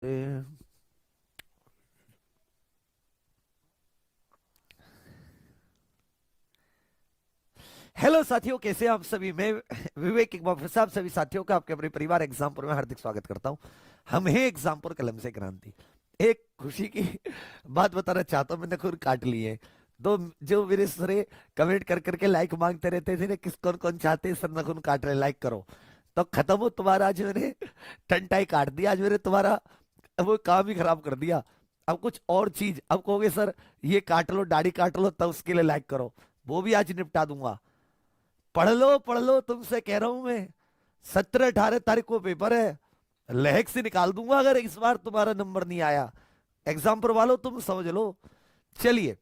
Hello साथियों, कैसे आप सभी। मैं विवेक एक बार फिर से आप सभी साथियों का आपके अपने परिवार एग्जामपुर में हार्दिक स्वागत करता हूं। हम हैं एग्जामपुर कलम से क्रांति। एक खुशी की बात बताना चाहता हूं, मैंने खुद काट ली है। तो जो मेरे सरे कमेंट कर करके लाइक मांगते रहते थे ना, किस कौन कौन चाहते हैं सर नखुन काट रहे, लाइक करो। तो खत्म हो तुम्हारा, आज मैंने टंटाई काट दिया, आज मैंने तुम्हारा वो काम ही खराब कर दिया। अब कुछ और चीज, अब कहोगे सर ये काट लो, दाढ़ी काट लो, तब उसके लिए लाइक करो, वो भी आज निपटा दूंगा। पढ़ लो, तुमसे कह रहा हूं मैं। 17-18 तारीख को पेपर है, लहक से निकाल दूंगा अगर इस बार तुम्हारा नंबर नहीं आया। एग्जाम पर वालों तुम समझ लो। चलिए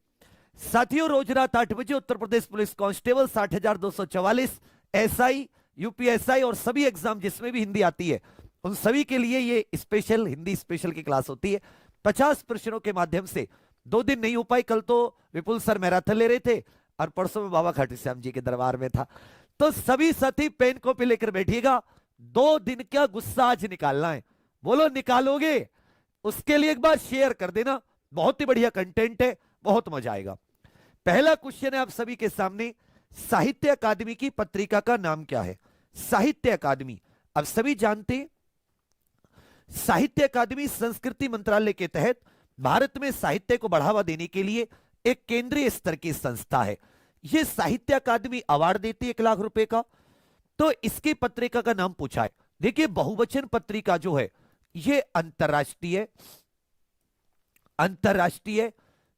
साथियों, रोज रात 8 बजे Uttar Pradesh police constable 60,244 SI, UPSI और सभी एग्जाम जिसमें भी हिंदी आती है उन सभी के लिए ये स्पेशल हिंदी स्पेशल की क्लास होती है। 50 प्रश्नों के माध्यम से। 2 दिन नहीं हो पाई, कल तो विपुल सर मैराथन ले रहे थे और परसों में बाबा खाटू श्याम जी के दरबार में था। तो सभी साथी पेन कॉपी लेकर बैठिएगा, 2 दिन का गुस्सा आज निकालना है। बोलो निकालोगे? उसके लिए एक बार शेयर कर देना, बहुत ही बढ़िया कंटेंट है, बहुत मजा आएगा। पहला क्वेश्चन है आप सभी के सामने, साहित्य अकादमी की पत्रिका का नाम क्या है? साहित्य अकादमी, अब सभी जानते हैं साहित्य अकादमी संस्कृति मंत्रालय के तहत भारत में साहित्य को बढ़ावा देने के लिए एक केंद्रीय स्तर की संस्था है। यह साहित्य अकादमी अवार्ड देती है 1 लाख रुपए का। तो इसकी पत्रिका का नाम पूछा है। देखिए बहुवचन पत्रिका जो है यह अंतरराष्ट्रीय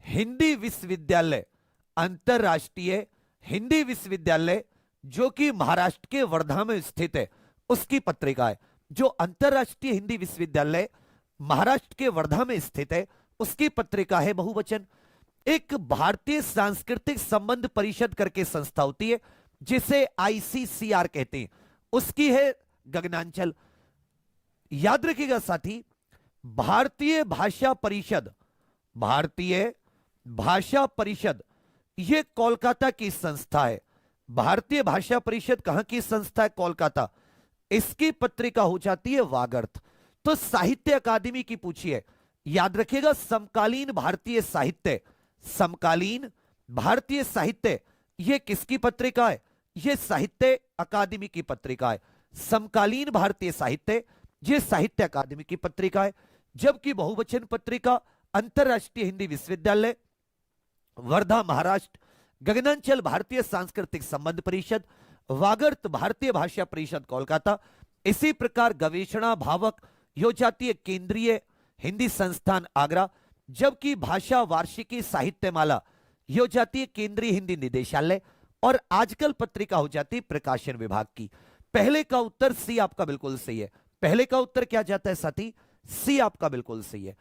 हिंदी विश्वविद्यालय, अंतरराष्ट्रीय हिंदी विश्वविद्यालय जो कि महाराष्ट्र के वर्धा में स्थित है उसकी पत्रिका है। जो अंतरराष्ट्रीय हिंदी विश्वविद्यालय महाराष्ट्र के वर्धा में स्थित है उसकी पत्रिका है बहुवचन। एक भारतीय सांस्कृतिक संबंध परिषद करके संस्था होती है जिसे आईसीसीआर कहते हैं, उसकी है गगनांचल। याद रखिएगा साथी, भारतीय भाषा परिषद, भारतीय भाषा परिषद यह कोलकाता की संस्था है। भारतीय भाषा परिषद कहां की संस्था है? कोलकाता। इसकी पत्रिका हो जाती है वागर्थ। तो साहित्य अकादमी की पूछिए, याद रखिएगा समकालीन भारतीय साहित्य, समकालीन भारतीय साहित्य यह किसकी पत्रिका है? यह साहित्य अकादमी की पत्रिका है। समकालीन भारतीय साहित्य यह साहित्य अकादमी की पत्रिका है। जबकि बहुवचन पत्रिका अंतरराष्ट्रीय हिंदी विश्वविद्यालय वर्धा महाराष्ट्र, गगनांचल भारतीय सांस्कृतिक संबंध परिषद, वागर्त भारतीय भाषा परिषद कोलकाता। इसी प्रकार गवेषणा भावक हो जाती है केंद्रीय हिंदी संस्थान आगरा। जबकि भाषा वार्षिकी साहित्यमाला हो जाती है केंद्रीय हिंदी निदेशालय। और आजकल पत्रिका हो जाती है प्रकाशन विभाग की। पहले का उत्तर सी आपका बिल्कुल सही है। पहले का उत्तर क्या जाता है साथी? सी आपका बिल्कुल सही है।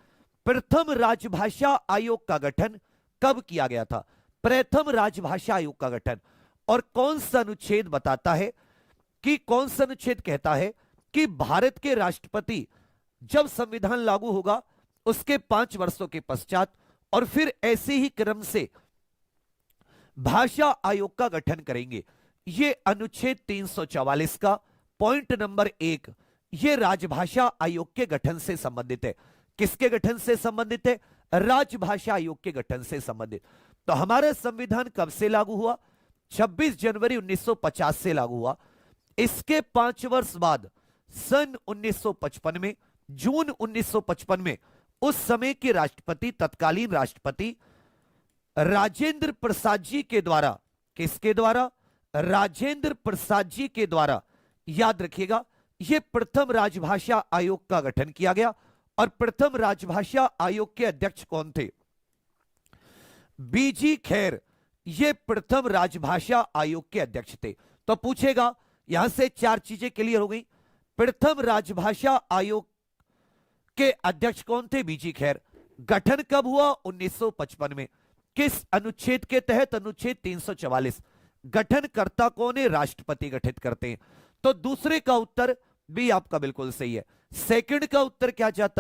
प्रथम राजभाषा आयोग का गठन कब किया गया था? प्रथम राजभाषा आयोग का गठन। और कौन सा अनुच्छेद बताता है कि, कौन सा अनुच्छेद कहता है कि भारत के राष्ट्रपति जब संविधान लागू होगा उसके 5 वर्षों के पश्चात और फिर ऐसे ही क्रम से भाषा आयोग का गठन करेंगे। यह अनुच्छेद 344 का पॉइंट नंबर 1 यह राजभाषा आयोग के गठन से संबंधित है। किसके गठन से संबंधित है? राजभाषा आयोग के गठन से संबंधित। तो हमारा संविधान कब से लागू हुआ? 26 जनवरी 1950 से लागू हुआ। इसके 5 वर्ष बाद सन 1955 में, जून 1955 में उस समय के राष्ट्रपति, तत्कालीन राष्ट्रपति राजेंद्र प्रसाद जी के द्वारा, किसके द्वारा? राजेंद्र प्रसाद जी के द्वारा, याद रखिएगा, यह प्रथम राजभाषा आयोग का गठन किया गया। और प्रथम राजभाषा आयोग के अध्यक्ष कौन थे? बीजी खैर ये प्रथम राजभाषा आयोग के अध्यक्ष थे। तो पूछेगा, यहां से 4 चीजें क्लियर हो गई। प्रथम राजभाषा आयोग के अध्यक्ष कौन थे? बीजी खैर। गठन कब हुआ? 1955 में। किस अनुच्छेद के तहत? अनुच्छेद 344। गठनकर्ता कौन है? राष्ट्रपति गठित करते हैं। तो दूसरे का उत्तर भी आपका बिल्कुल सही है। सेकंड का उत्तर क्या जाता है?